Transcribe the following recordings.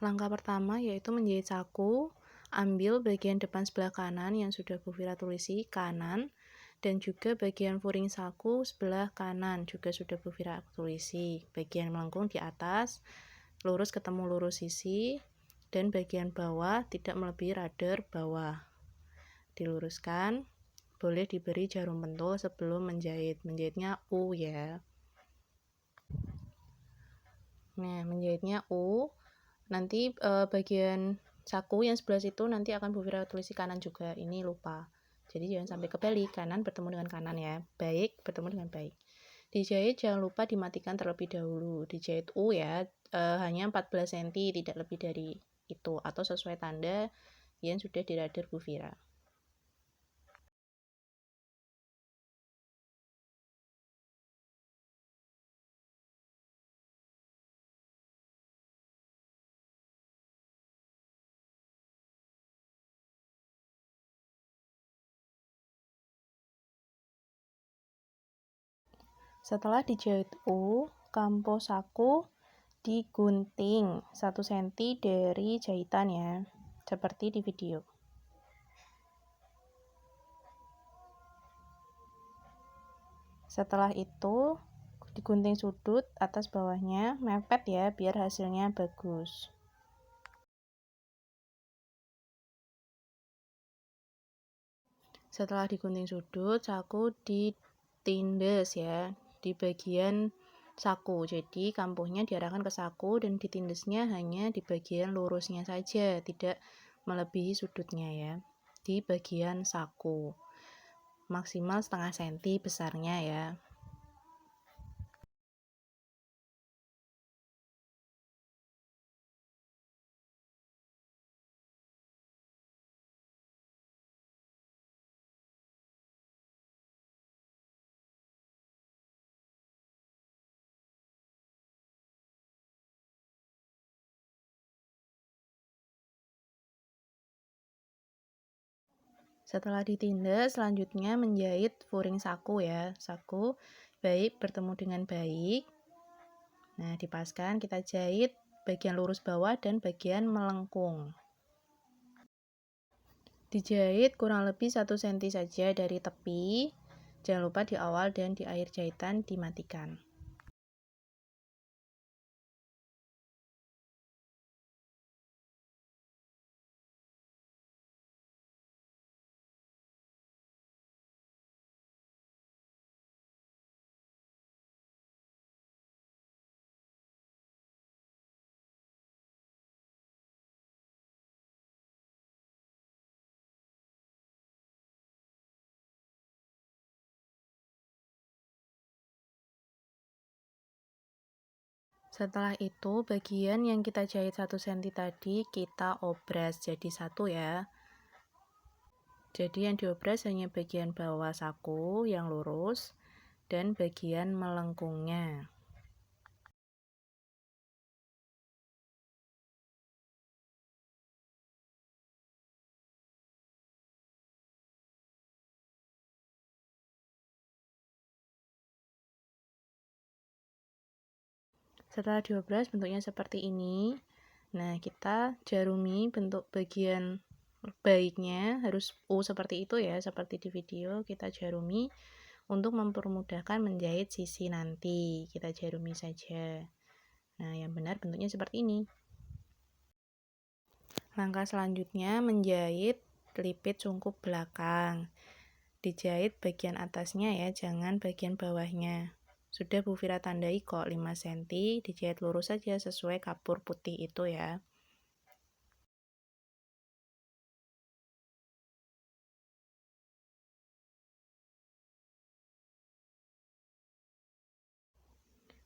Langkah pertama yaitu menjahit saku, ambil bagian depan sebelah kanan yang sudah Bu Vira tulisi kanan, dan juga bagian furing saku sebelah kanan juga sudah Bu Vira tulisi. Bagian melengkung di atas, lurus ketemu lurus sisi, dan bagian bawah tidak melebihi radar bawah. Diluruskan, boleh diberi jarum pentul sebelum menjahit. Menjahitnya U ya. Nah, menjahitnya U. Nanti bagian saku yang sebelah situ nanti akan Bu Vira tulisi kanan juga. Ini lupa. Jadi jangan sampai kebalik, kanan bertemu dengan kanan ya. Baik bertemu dengan baik. Dijahit jangan lupa dimatikan terlebih dahulu. Dijahit U ya, hanya 14 cm, tidak lebih dari itu. Atau sesuai tanda yang sudah di radar Bu Vira. Setelah dijahit U, kampo saku digunting 1 cm dari jahitan ya, seperti di video. Setelah itu digunting sudut atas bawahnya, mepet ya biar hasilnya bagus. Setelah digunting sudut, saku ditindes ya di bagian saku. Jadi kampuhnya diarahkan ke saku dan ditindesnya hanya di bagian lurusnya saja, tidak melebihi sudutnya ya. Di bagian saku. Maksimal setengah senti besarnya ya. Setelah ditindas, selanjutnya menjahit furing saku ya. Saku baik bertemu dengan baik. Nah, dipaskan kita jahit bagian lurus bawah dan bagian melengkung. Dijahit kurang lebih 1 cm saja dari tepi. Jangan lupa di awal dan di akhir jahitan dimatikan. Setelah itu, bagian yang kita jahit 1 cm tadi kita obras jadi satu ya. Jadi yang diobras hanya bagian bawah saku yang lurus dan bagian melengkungnya. Setelah diobras bentuknya seperti ini. Nah, kita jarumi bentuk bagian baiknya harus U seperti itu ya, seperti di video. Kita jarumi untuk mempermudahkan menjahit sisi nanti. Kita jarumi saja. Nah, yang benar bentuknya seperti ini. Langkah selanjutnya menjahit lipit sungkup belakang. Dijahit bagian atasnya ya, jangan bagian bawahnya. Sudah Bu Vira tandai kok 5 cm, dijahit lurus saja sesuai kapur putih itu ya.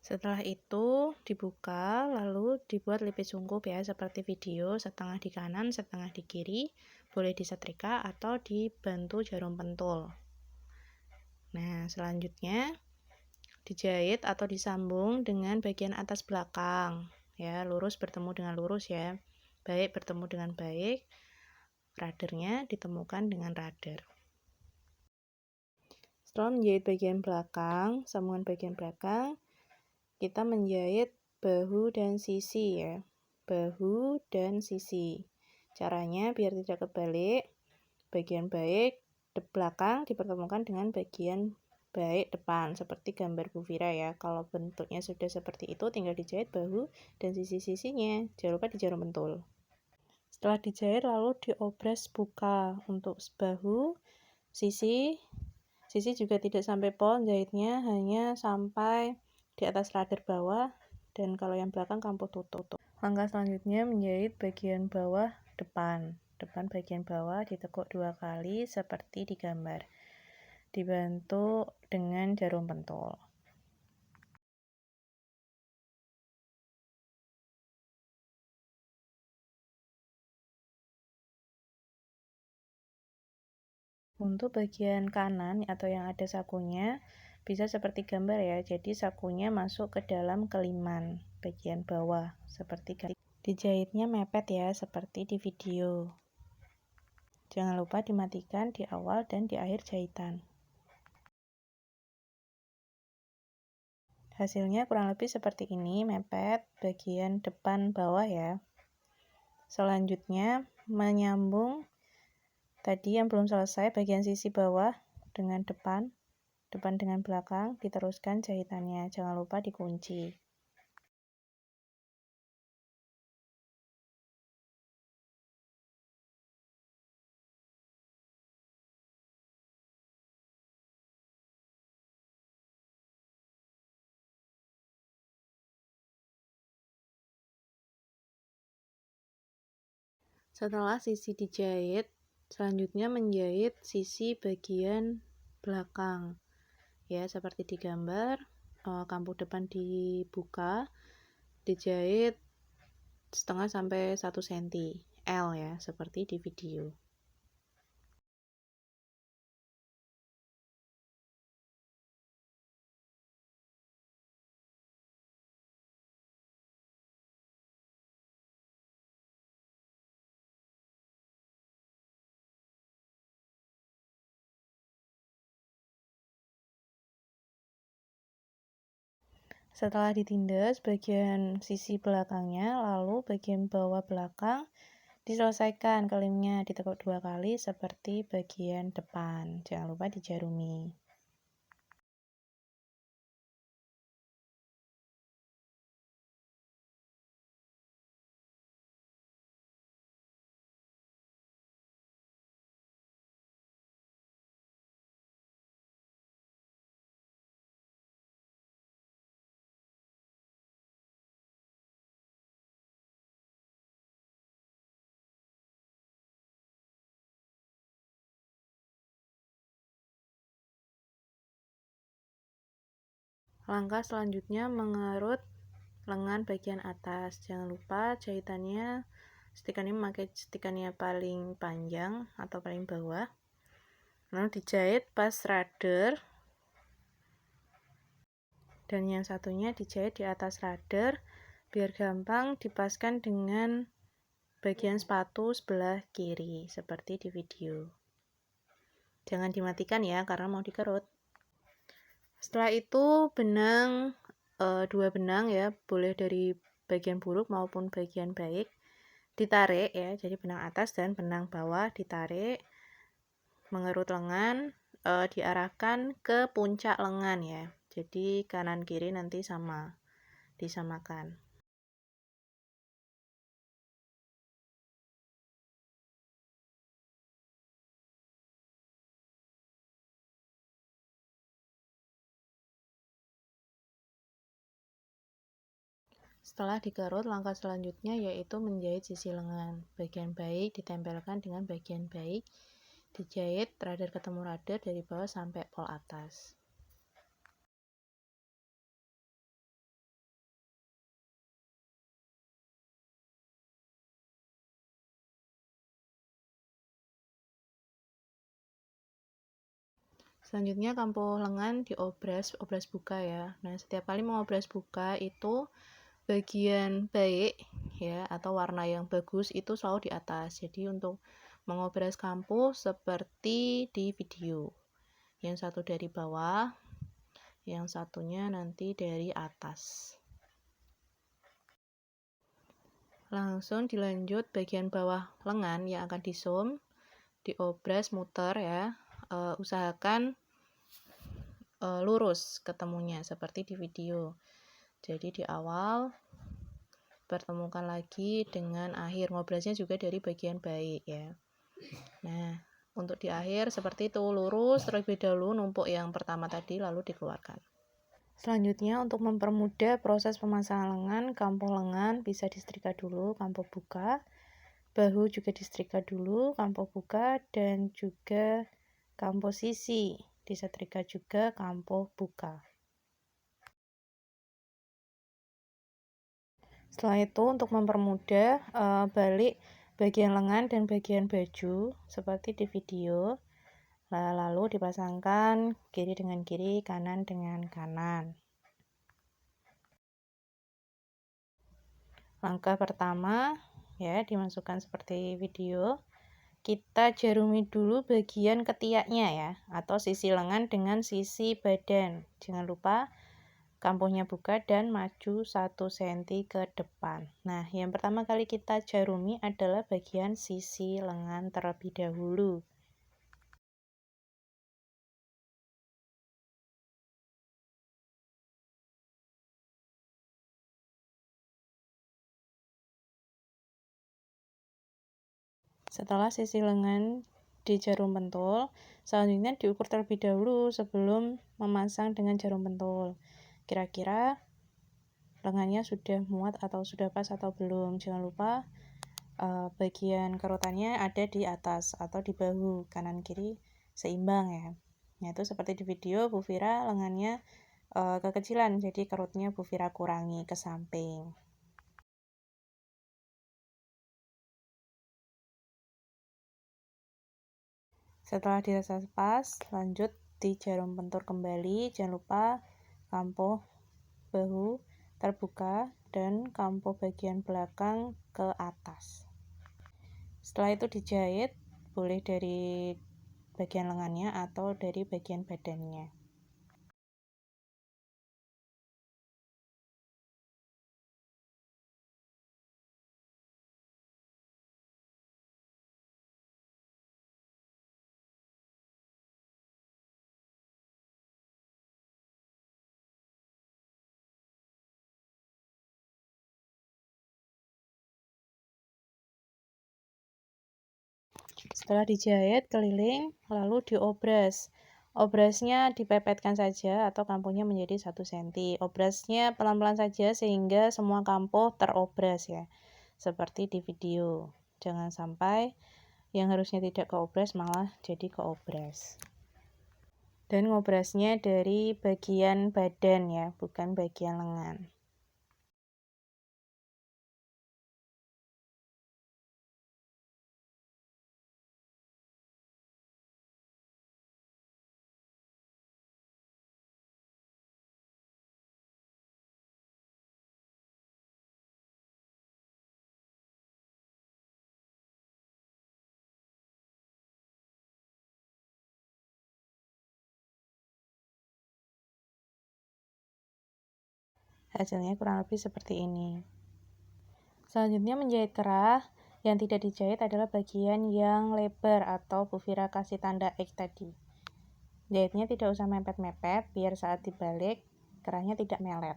Setelah itu dibuka, lalu dibuat lipit sungkup ya, seperti video, setengah di kanan, setengah di kiri. Boleh disetrika atau dibantu jarum pentul. Nah, selanjutnya dijahit atau disambung dengan bagian atas belakang ya, lurus bertemu dengan lurus ya, baik bertemu dengan baik, radarnya ditemukan dengan radar. Setelah menjahit bagian belakang, sambungan bagian belakang, kita menjahit bahu dan sisi ya. bahu, dan sisi. Caranya biar tidak kebalik, bagian baik belakang dipertemukan dengan bagian baik depan, seperti gambar Bu Vira ya. Kalau bentuknya sudah seperti itu, tinggal dijahit bahu dan sisi-sisinya. Jangan lupa dijarum pentul. Setelah dijahit, lalu diobras buka untuk bahu, sisi juga tidak sampai pol jahitnya, hanya sampai di atas radar bawah, dan kalau yang belakang kampuh tutup. Langkah selanjutnya menjahit bagian bawah depan bagian bawah ditekuk 2 kali seperti di gambar, dibantu dengan jarum pentul. Untuk bagian kanan atau yang ada sakunya, bisa seperti gambar ya, jadi sakunya masuk ke dalam keliman bagian bawah, seperti dijahitnya mepet ya, seperti di video. Jangan lupa dimatikan di awal dan di akhir jahitan. Hasilnya kurang lebih seperti ini, mepet bagian depan bawah ya. Selanjutnya menyambung tadi yang belum selesai, bagian sisi bawah dengan depan dengan belakang, diteruskan jahitannya, jangan lupa dikunci. Setelah sisi dijahit, selanjutnya menjahit sisi bagian belakang ya, seperti di gambar. Kampuh depan dibuka, dijahit setengah sampai 1 cm L ya, seperti di video. Setelah ditindas bagian sisi belakangnya, lalu bagian bawah belakang diselesaikan kelimnya, ditekuk 2 kali seperti bagian depan. Jangan lupa dijarumi. Langkah selanjutnya mengerut lengan bagian atas. Jangan lupa jahitannya, setikannya memakai setikannya paling panjang atau paling bawah. Lalu dijahit pas radar, dan yang satunya dijahit di atas radar biar gampang dipaskan dengan bagian sepatu sebelah kiri seperti di video. Jangan dimatikan ya, karena mau dikerut. Setelah itu benang, 2 benang ya, boleh dari bagian buruk maupun bagian baik, ditarik ya, jadi benang atas dan benang bawah ditarik, mengerut lengan, diarahkan ke puncak lengan ya, jadi kanan kiri nanti sama, disamakan. Setelah dikerut, langkah selanjutnya yaitu menjahit sisi lengan. Bagian baik ditempelkan dengan bagian baik, dijahit radar ketemu radar dari bawah sampai pol atas. Selanjutnya kampuh lengan diobras buka ya. Nah, setiap kali mengobras buka itu bagian baik ya atau warna yang bagus itu selalu di atas. Jadi untuk mengobras kampuh seperti di video. Yang satu dari bawah, yang satunya nanti dari atas. Langsung dilanjut bagian bawah lengan yang akan disum, diobras muter ya. Usahakan lurus ketemunya seperti di video. Jadi di awal pertemukan lagi dengan akhir, ngobrasnya juga dari bagian baik ya. Nah, untuk di akhir seperti itu, lurus terlebih dahulu, numpuk yang pertama tadi lalu dikeluarkan. Selanjutnya untuk mempermudah proses pemasangan lengan, kampuh lengan bisa disetrika dulu, kampuh buka. Bahu juga disetrika dulu, kampuh buka, dan juga kampuh sisi disetrika juga, kampuh buka. Setelah itu untuk mempermudah balik bagian lengan dan bagian baju seperti di video. Lalu dipasangkan kiri dengan kiri, kanan dengan kanan. Langkah pertama ya dimasukkan seperti video. Kita jarumi dulu bagian ketiaknya ya, atau sisi lengan dengan sisi badan. Jangan lupa kampuhnya buka dan maju 1 cm ke depan. Nah, yang pertama kali kita jarumi adalah bagian sisi lengan terlebih dahulu. Setelah sisi lengan di jarum pentul, selanjutnya diukur terlebih dahulu sebelum memasang dengan jarum pentul. Kira-kira lengannya sudah muat atau sudah pas atau belum. Jangan lupa bagian kerutannya ada di atas atau di bahu, kanan kiri seimbang ya. Nah, itu seperti di video Bu Vira lengannya kekecilan, jadi kerutnya Bu Vira kurangi ke samping. Setelah dirasa pas, lanjut di jarum pentul kembali. Jangan lupa kampuh bahu terbuka dan kampuh bagian belakang ke atas. Setelah itu dijahit, boleh dari bagian lengannya atau dari bagian badannya. Setelah dijahit keliling, lalu diobras. Obrasnya dipepetkan saja atau kampuhnya menjadi 1 cm. Obrasnya pelan-pelan saja sehingga semua kampuh terobras ya. Seperti di video. Jangan sampai yang harusnya tidak keobras malah jadi keobras. Dan ngobrasnya dari bagian badan ya, bukan bagian lengan. Hasilnya kurang lebih seperti ini. Selanjutnya menjahit kerah. Yang tidak dijahit adalah bagian yang lebar atau Bu Vira kasih tanda X tadi. Jahitnya tidak usah mepet-mepet biar saat dibalik kerahnya tidak melet.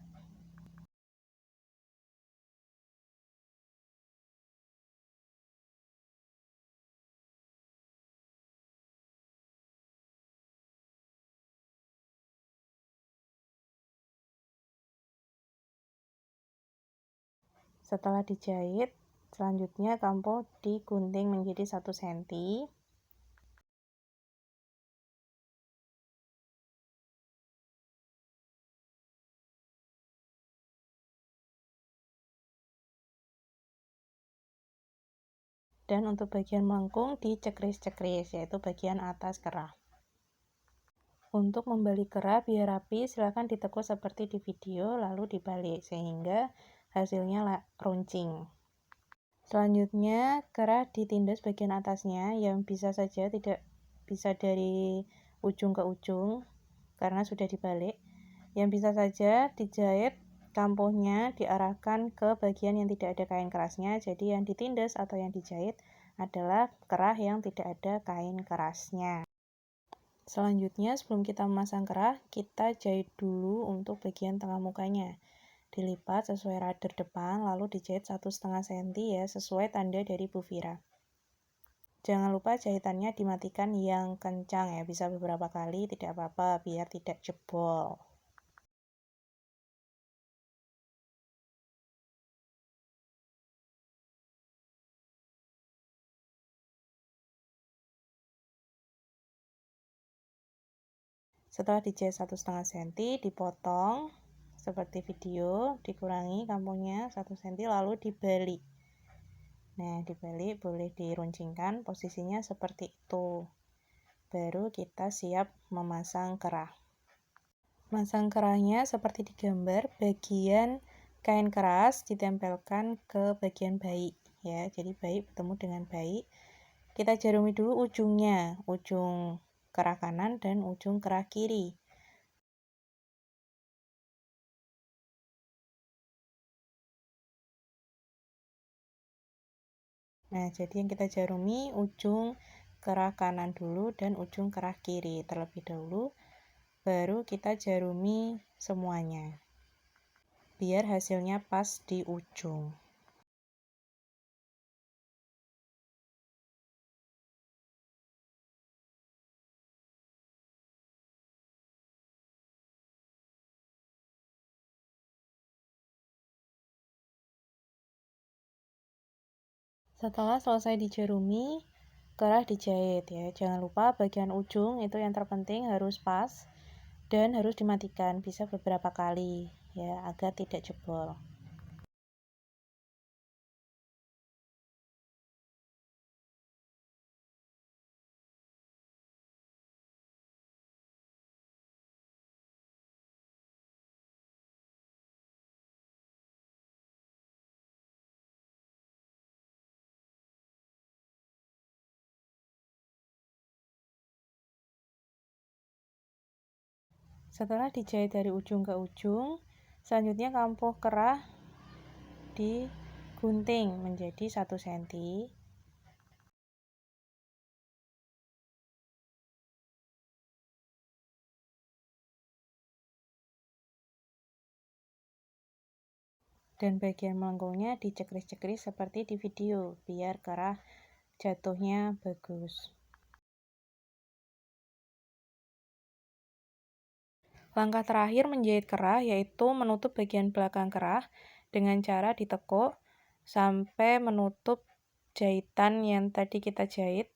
Setelah dijahit, selanjutnya kampuh digunting menjadi 1 cm. Dan untuk bagian melengkung dicekris-cekris, yaitu bagian atas kerah. Untuk membalik kerah biar rapi, silakan ditekuk seperti di video, lalu dibalik sehingga hasilnya runcing. Selanjutnya, kerah ditindas bagian atasnya yang bisa saja tidak bisa dari ujung ke ujung karena sudah dibalik. Yang bisa saja dijahit kampuhnya diarahkan ke bagian yang tidak ada kain kerasnya, jadi yang ditindas atau yang dijahit adalah kerah yang tidak ada kain kerasnya. Selanjutnya, sebelum kita memasang kerah, kita jahit dulu untuk bagian tengah mukanya. Dilipat sesuai rader depan, lalu dijahit 1,5 cm ya, sesuai tanda dari Bu Vira. Jangan lupa jahitannya dimatikan yang kencang ya, bisa beberapa kali, tidak apa-apa, biar tidak jebol. Setelah dijahit 1,5 cm, dipotong seperti video, dikurangi kampuhnya 1 cm, lalu dibalik. Nah, dibalik boleh diruncingkan, posisinya seperti itu. Baru kita siap memasang kerah. Masang kerahnya seperti di gambar, bagian kain keras ditempelkan ke bagian baik ya. Jadi baik bertemu dengan baik. Kita jarumi dulu ujungnya, ujung kerah kanan dan ujung kerah kiri. Nah, jadi yang kita jarumi ujung kerah kanan dulu dan ujung kerah kiri terlebih dahulu, baru kita jarumi semuanya biar hasilnya pas di ujung. Setelah selesai dijarumi, kerah dijahit ya. Jangan lupa bagian ujung itu yang terpenting harus pas dan harus dimatikan, bisa beberapa kali ya agar tidak jebol. Setelah dijahit dari ujung ke ujung, selanjutnya kampuh kerah digunting menjadi 1 cm. Dan bagian melengkungnya dicekris-cekris seperti di video, biar kerah jatuhnya bagus. Langkah terakhir menjahit kerah yaitu menutup bagian belakang kerah dengan cara ditekuk sampai menutup jahitan yang tadi kita jahit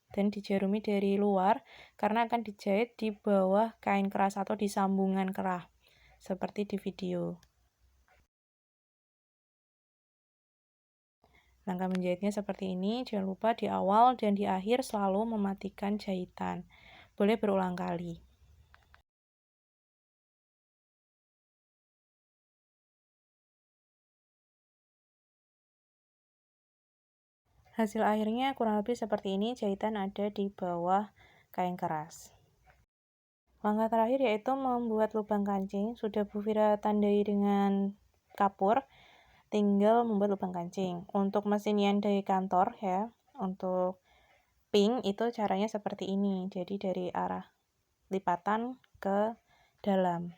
dan dijarumi dari luar karena akan dijahit di bawah kain keras atau di sambungan kerah seperti di video. Langkah menjahitnya seperti ini, jangan lupa di awal dan di akhir selalu mematikan jahitan. Boleh berulang kali. Hasil akhirnya kurang lebih seperti ini, jahitan ada di bawah kain keras. Langkah terakhir yaitu membuat lubang kancing. Sudah Bu Vira tandai dengan kapur, tinggal membuat lubang kancing. Untuk mesin Hyundai kantor ya, untuk pink itu caranya seperti ini. Jadi dari arah lipatan ke dalam.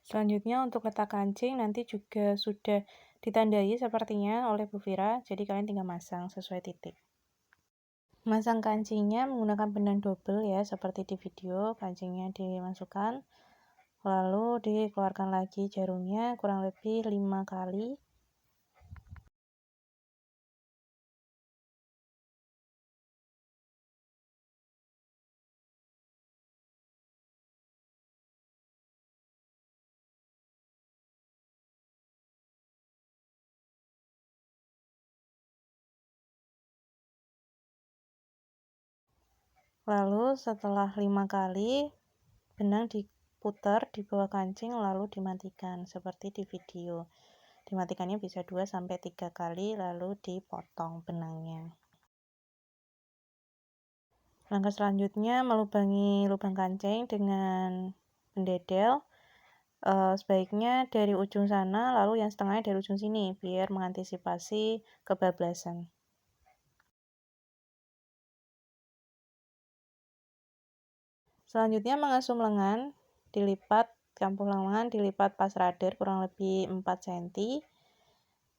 Selanjutnya untuk letak kancing nanti juga sudah ditandai sepertinya oleh Bu Vira, jadi kalian tinggal masang sesuai titik. Masang kancingnya menggunakan benang double ya, seperti di video, kancingnya dimasukkan, lalu dikeluarkan lagi jarumnya kurang lebih 5 kali. Lalu setelah 5 kali, benang diputar di bawah kancing lalu dimatikan seperti di video. Dimatikannya bisa 2-3 kali lalu dipotong benangnya. Langkah selanjutnya melubangi lubang kancing dengan pendedel. Sebaiknya dari ujung sana, lalu yang setengahnya dari ujung sini, biar mengantisipasi kebablasan. Selanjutnya mengasum lengan, dilipat, kampuh lengan dilipat pas rader kurang lebih 4 cm,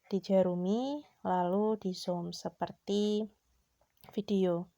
dijarumi, lalu dizoom seperti video.